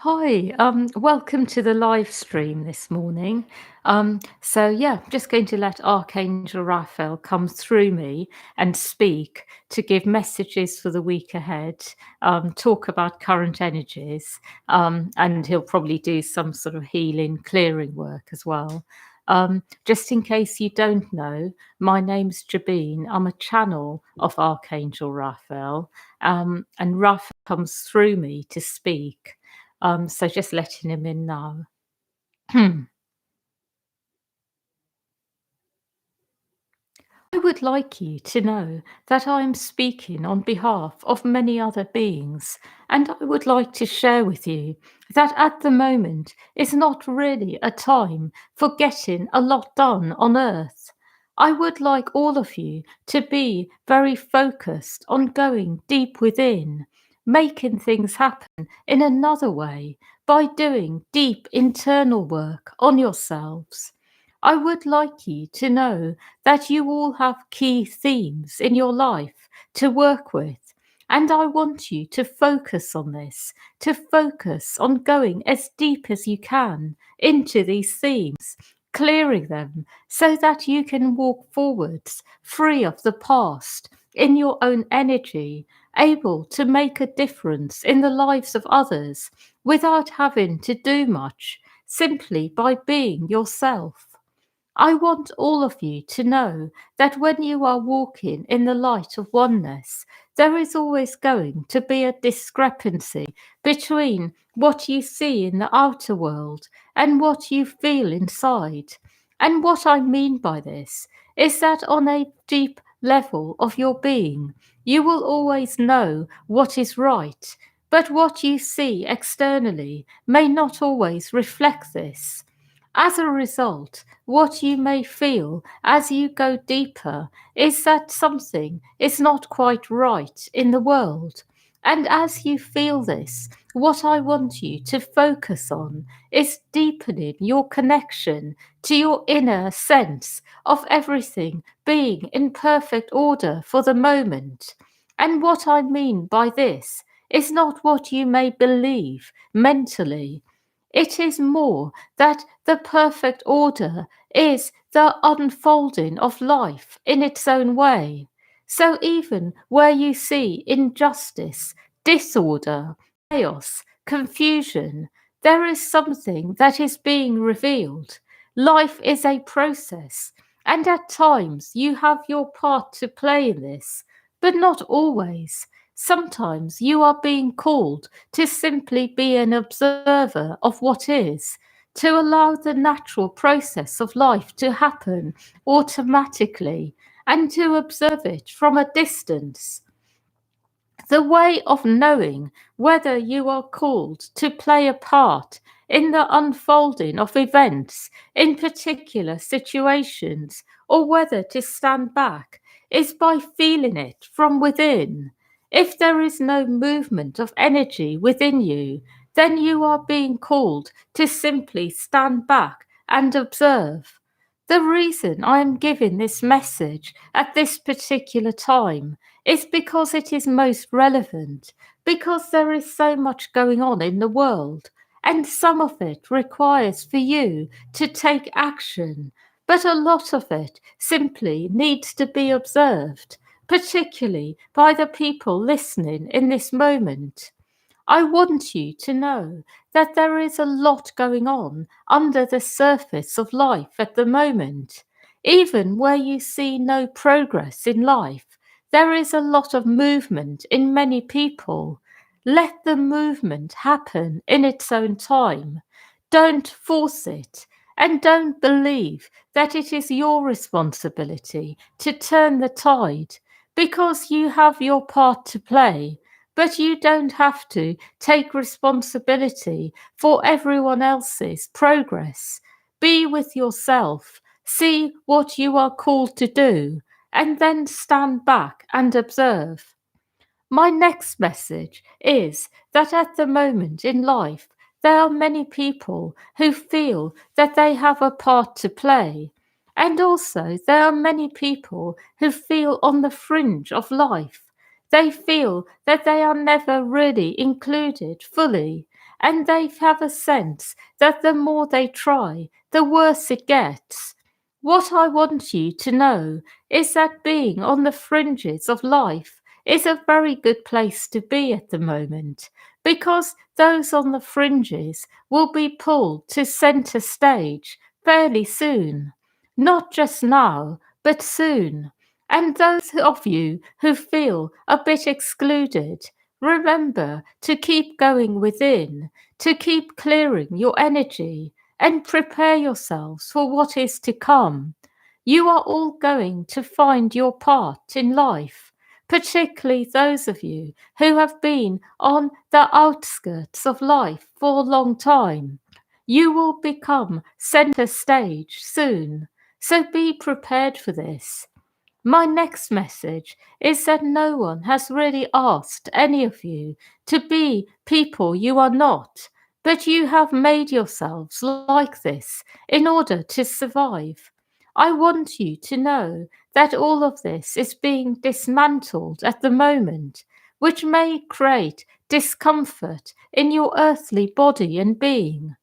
Hi, welcome to the live stream this morning. I'm just going to let Archangel Raphael come through me and speak to give messages for the week ahead, talk about current energies, and he'll probably do some sort of healing, clearing work as well. Just in case you don't know, my name's Jabeen. I'm a channel of Archangel Raphael, and Raphael comes through me to speak. So just letting him in now. I would like you to know that I am speaking on behalf of many other beings, and I would like to share with you that at the moment is not really a time for getting a lot done on Earth. I would like all of you to be very focused on going deep within, making things happen in another way by doing deep internal work on yourselves. I would like you to know that you all have key themes in your life to work with. And I want you to focus on this, to focus on going as deep as you can into these themes, clearing them so that you can walk forwards free of the past in your own energy, able to make a difference in the lives of others without having to do much, simply by being yourself. I want all of you to know that when you are walking in the light of oneness, there is always going to be a discrepancy between what you see in the outer world and what you feel inside. And what I mean by this is that on a deep level of your being, you will always know what is right, but what you see externally may not always reflect this. As a result, what you may feel as you go deeper is that something is not quite right in the world. And as you feel this, what I want you to focus on is deepening your connection to your inner sense of everything being in perfect order for the moment. And what I mean by this is not what you may believe mentally. It is more that the perfect order is the unfolding of life in its own way. So even where you see injustice, disorder, chaos, confusion, there is something that is being revealed. Life is a process, and at times you have your part to play in this, but not always. Sometimes you are being called to simply be an observer of what is, to allow the natural process of life to happen automatically, and to observe it from a distance. The way of knowing whether you are called to play a part in the unfolding of events in particular situations, or whether to stand back, is by feeling it from within. If there is no movement of energy within you, then you are being called to simply stand back and observe. The reason I am giving this message at this particular time is because it is most relevant, because there is so much going on in the world, and some of it requires for you to take action, but a lot of it simply needs to be observed, particularly by the people listening in this moment. I want you to know that there is a lot going on under the surface of life at the moment. Even where you see no progress in life, there is a lot of movement in many people. Let the movement happen in its own time. Don't force it, and don't believe that it is your responsibility to turn the tide, because you have your part to play, but you don't have to take responsibility for everyone else's progress. Be with yourself, see what you are called to do, and then stand back and observe. My next message is that at the moment in life, there are many people who feel that they have a part to play. And also, there are many people who feel on the fringe of life. They feel that they are never really included fully. and they have a sense that the more they try, the worse it gets. What I want you to know is that being on the fringes of life is a very good place to be at the moment, because those on the fringes will be pulled to centre stage fairly soon. Not just now, but soon. And those of you who feel a bit excluded, remember to keep going within, to keep clearing your energy, and prepare yourselves for what is to come. You are all going to find your part in life, particularly those of you who have been on the outskirts of life for a long time. You will become center stage soon, so be prepared for this. My next message is that no one has really asked any of you to be people you are not, but you have made yourselves like this in order to survive. I want you to know that all of this is being dismantled at the moment, which may create discomfort in your earthly body and being.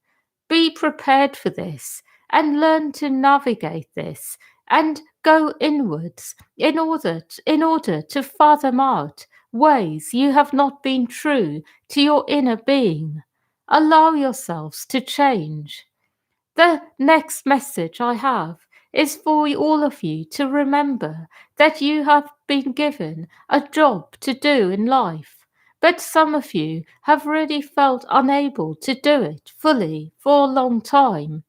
Be prepared for this and learn to navigate this and go inwards in order to fathom out ways you have not been true to your inner being. Allow yourselves to change. The next message I have is for all of you to remember that you have been given a job to do in life, but some of you have really felt unable to do it fully for a long time.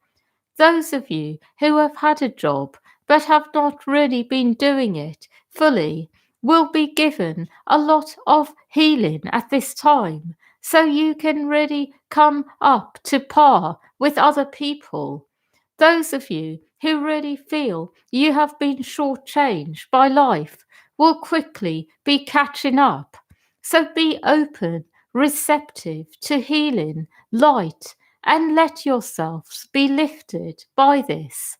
Those of you who have had a job but have not really been doing it fully will be given a lot of healing at this time, so you can really come up to par with other people. Those of you who really feel you have been shortchanged by life will quickly be catching up. So be open, receptive to healing, light, and let yourselves be lifted by this.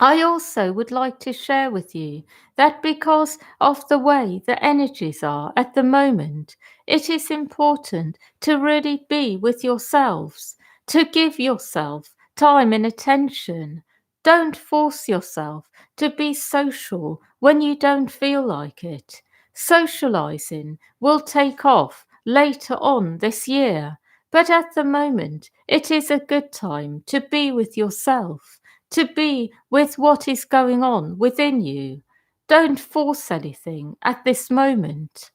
I also would like to share with you that because of the way the energies are at the moment, it is important to really be with yourselves, to give yourself time and attention. Don't force yourself to be social when you don't feel like it. Socializing will take off later on this year, but at the moment, it is a good time to be with yourself, to be with what is going on within you. Don't force anything at this moment.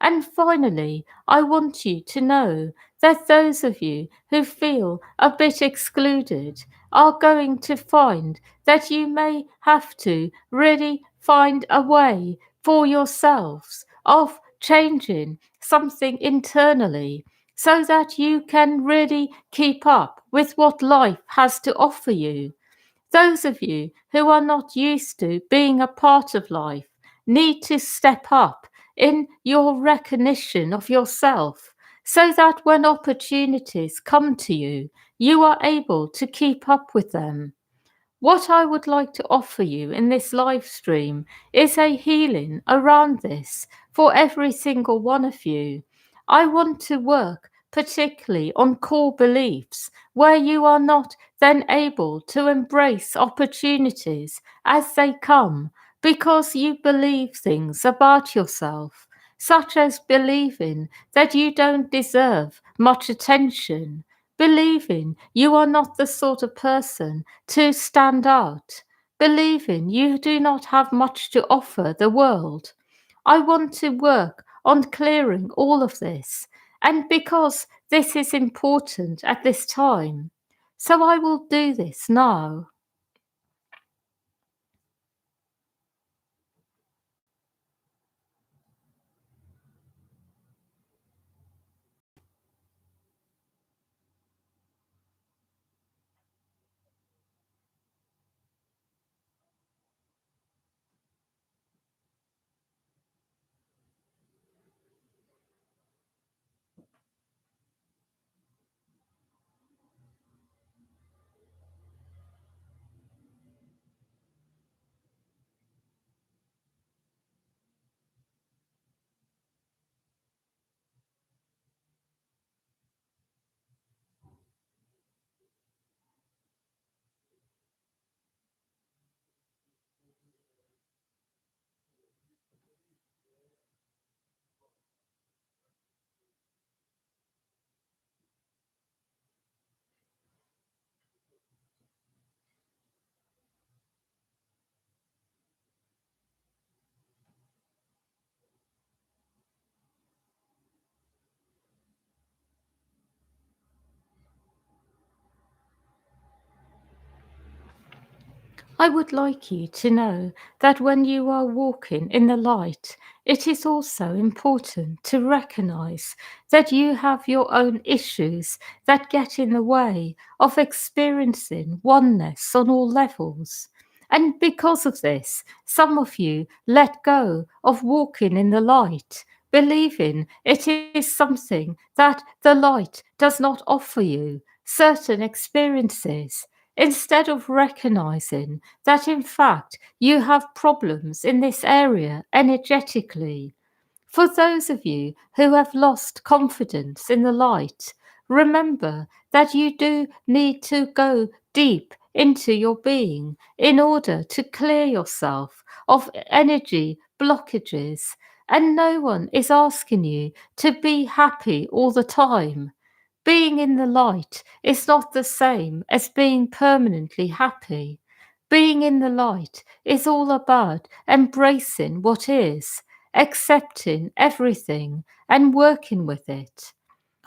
And finally, I want you to know that those of you who feel a bit excluded are going to find that you may have to really find a way for yourselves of changing something internally so that you can really keep up with what life has to offer you. Those of you who are not used to being a part of life need to step up in your recognition of yourself so that when opportunities come to you, you are able to keep up with them. What I would like to offer you in this live stream is a healing around this for every single one of you. I want to work particularly on core beliefs where you are not then able to embrace opportunities as they come because you believe things about yourself, such as believing that you don't deserve much attention, believing you are not the sort of person to stand out, believing you do not have much to offer the world. I want to work on clearing all of this, and because this is important at this time, so I will do this now. I would like you to know that when you are walking in the light, it is also important to recognize that you have your own issues that get in the way of experiencing oneness on all levels. And because of this, some of you let go of walking in the light, believing it is something that the light does not offer you, certain experiences, instead of recognizing that in fact you have problems in this area energetically. For those of you who have lost confidence in the light, remember that you do need to go deep into your being in order to clear yourself of energy blockages. And no one is asking you to be happy all the time. Being in the light is not the same as being permanently happy. Being in the light is all about embracing what is, accepting everything, and working with it.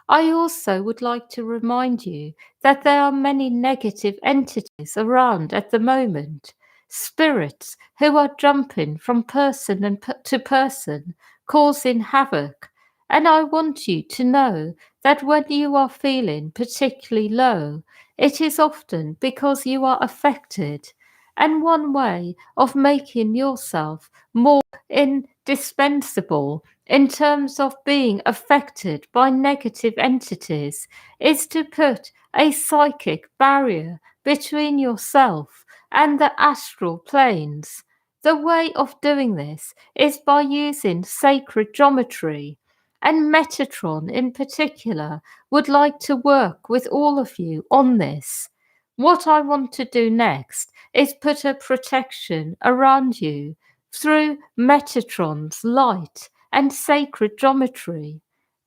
I also would like to remind you that there are many negative entities around at the moment, spirits who are jumping from person to person, causing havoc. And I want you to know that when you are feeling particularly low, it is often because you are affected. And one way of making yourself more indispensable in terms of being affected by negative entities is to put a psychic barrier between yourself and the astral planes. The way of doing this is by using sacred geometry. And Metatron in particular would like to work with all of you on this. What I want to do next is put a protection around you through Metatron's light and sacred geometry.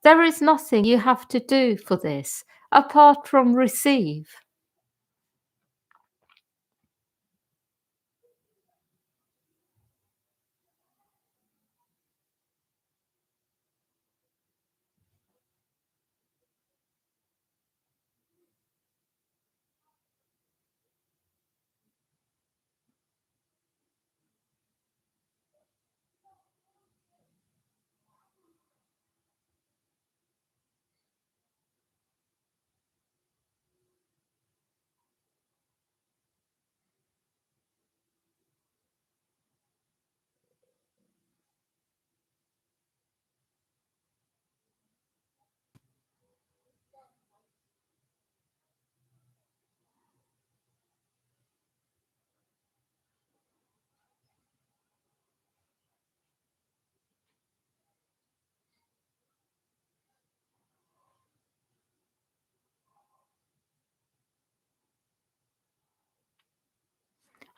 There is nothing you have to do for this apart from receive.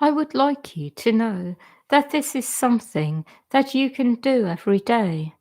I would like you to know that this is something that you can do every day.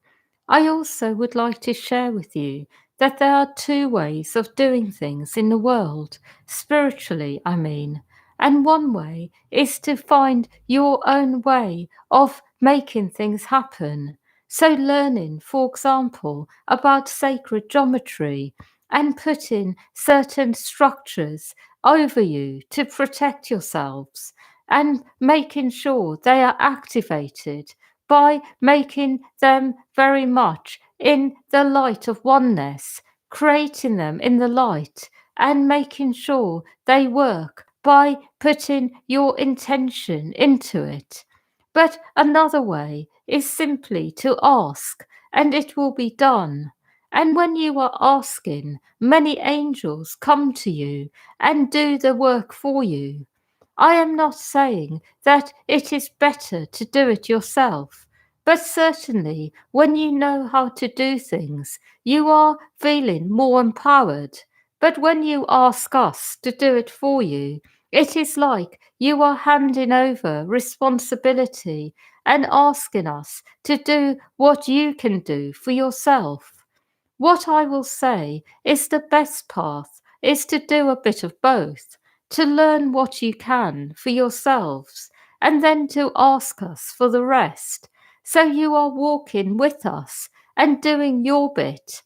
I also would like to share with you that there are two ways of doing things in the world, spiritually, I mean. And one way is to find your own way of making things happen. So, learning, for example, about sacred geometry and putting certain structures over you to protect yourselves and making sure they are activated by making them very much in the light of oneness, creating them in the light, and making sure they work by putting your intention into it. But another way is simply to ask, and it will be done. And when you are asking, many angels come to you and do the work for you. I am not saying that it is better to do it yourself, but certainly when you know how to do things, you are feeling more empowered. But when you ask us to do it for you, it is like you are handing over responsibility and asking us to do what you can do for yourself. What I will say is the best path is to do a bit of both, to learn what you can for yourselves, and then to ask us for the rest. So you are walking with us and doing your bit.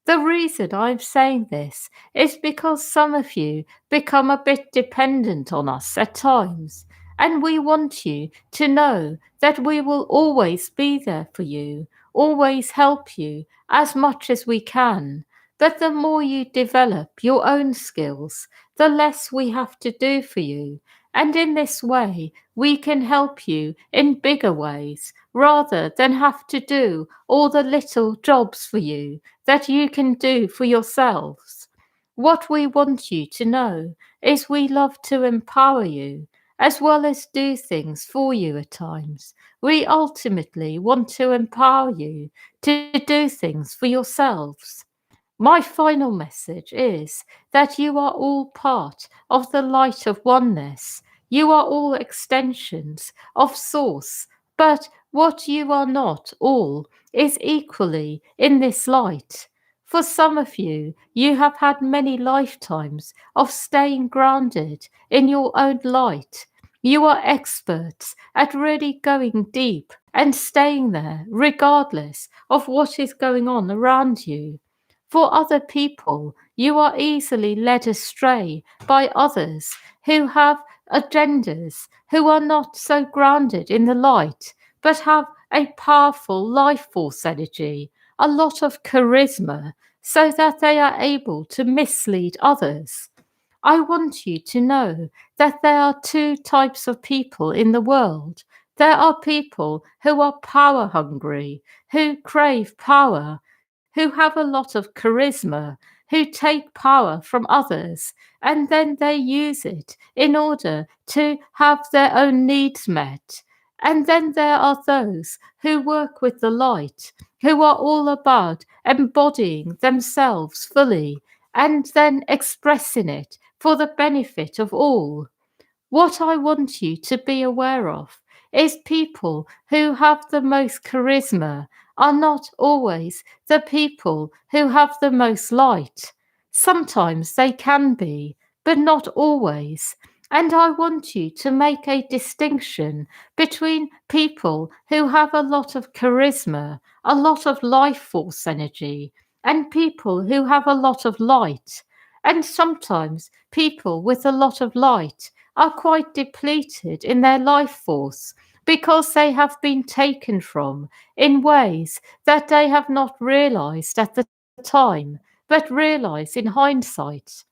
The reason I'm saying this is because some of you become a bit dependent on us at times, And we want you to know that we will always be there for you, always help you as much as we can. But the more you develop your own skills, the less we have to do for you. And in this way, we can help you in bigger ways rather than have to do all the little jobs for you that you can do for yourselves. What we want you to know is we love to empower you as well as do things for you at times. We ultimately want to empower you to do things for yourselves. My final message is that you are all part of the light of oneness. You are all extensions of Source, but what you are not all is equally in this light. For some of you, you have had many lifetimes of staying grounded in your own light. You are experts at really going deep and staying there regardless of what is going on around you. For other people, you are easily led astray by others who have agendas, who are not so grounded in the light, but have a powerful life force energy, a lot of charisma, so that they are able to mislead others. I want you to know that there are two types of people in the world. There are people who are power hungry, who crave power, who have a lot of charisma, who take power from others, and then they use it in order to have their own needs met. And then there are those who work with the light, who are all about embodying themselves fully and then expressing it for the benefit of all. What I want you to be aware of is people who have the most charisma are not always the people who have the most light. Sometimes they can be, but not always. And I want you to make a distinction between people who have a lot of charisma, a lot of life force energy, and people who have a lot of light. And sometimes people with a lot of light are quite depleted in their life force because they have been taken from in ways that they have not realized at the time, but realize in hindsight.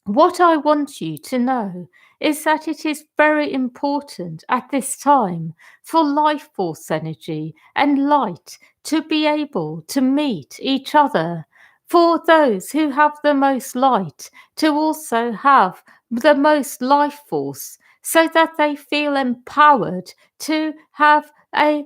What I want you to know is that it is very important at this time for life force energy and light to be able to meet each other. For those who have the most light to also have the most life force so that they feel empowered to have a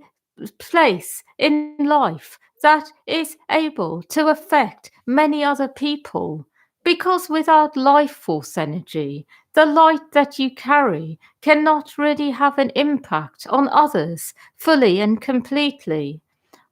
place in life that is able to affect many other people. Because without life force energy, the light that you carry cannot really have an impact on others fully and completely.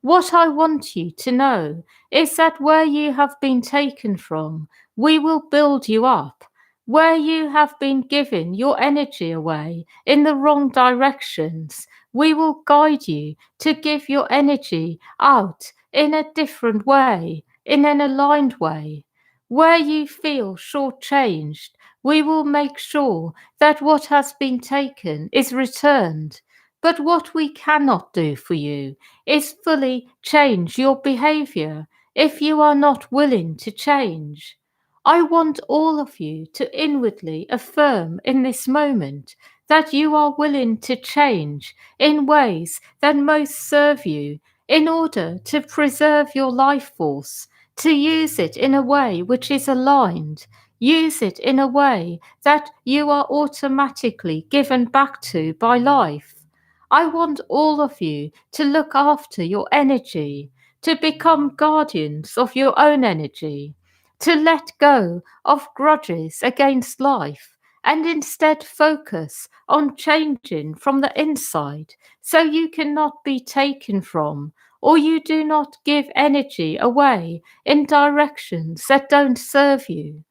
What I want you to know is that where you have been taken from, we will build you up. Where you have been given your energy away in the wrong directions, we will guide you to give your energy out in a different way, in an aligned way. Where you feel shortchanged, we will make sure that what has been taken is returned. But what we cannot do for you is fully change your behavior if you are not willing to change. I want all of you to inwardly affirm in this moment that you are willing to change in ways that most serve you in order to preserve your life force, to use it in a way which is aligned, use it in a way that you are automatically given back to by life. I want all of you to look after your energy, to become guardians of your own energy, to let go of grudges against life and instead focus on changing from the inside so you cannot be taken from or you do not give energy away in directions that don't serve you.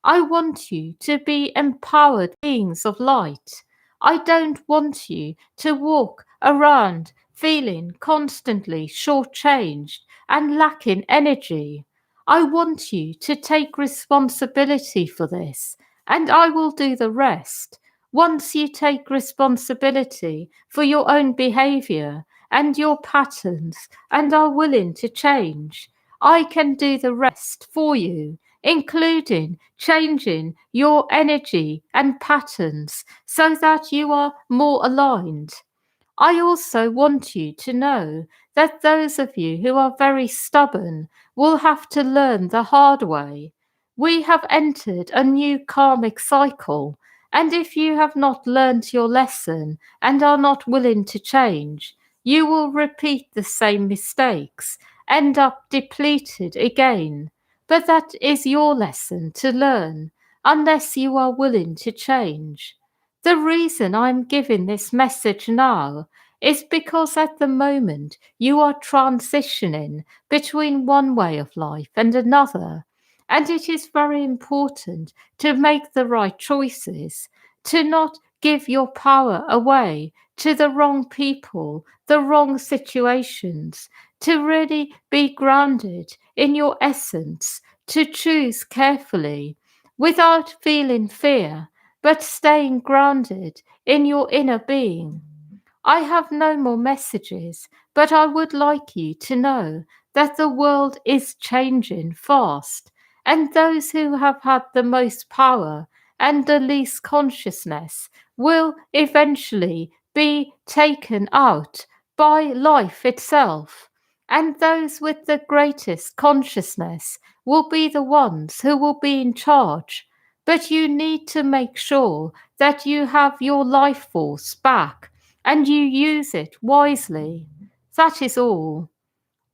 I want you to be empowered beings of light. I don't want you to walk around feeling constantly shortchanged and lacking energy. I want you to take responsibility for this, and I will do the rest. Once you take responsibility for your own behavior and your patterns and are willing to change, I can do the rest for you, including changing your energy and patterns so that you are more aligned. I also want you to know that those of you who are very stubborn will have to learn the hard way. We have entered a new karmic cycle, and if you have not learnt your lesson and are not willing to change, you will repeat the same mistakes, end up depleted again. But that is your lesson to learn, unless you are willing to change. The reason I'm giving this message now is because at the moment you are transitioning between one way of life and another. And it is very important to make the right choices, to not give your power away to the wrong people, the wrong situations, to really be grounded in your essence, to choose carefully without feeling fear, but staying grounded in your inner being. I have no more messages, but I would like you to know that the world is changing fast, and those who have had the most power and the least consciousness will eventually be taken out by life itself, and those with the greatest consciousness will be the ones who will be in charge. But you need to make sure that you have your life force back and you use it wisely. That is all.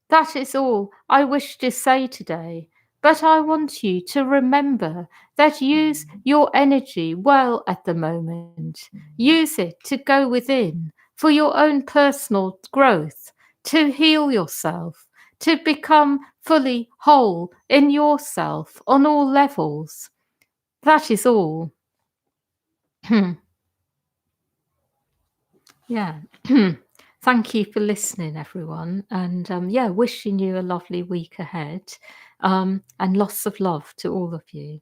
That is all I wish to say today. But I want you to remember that use your energy well at the moment. Use it to go within for your own personal growth, to heal yourself, to become fully whole in yourself on all levels. That is all. Yeah. Thank you for listening, everyone. And yeah, wishing you a lovely week ahead. And lots of love to all of you.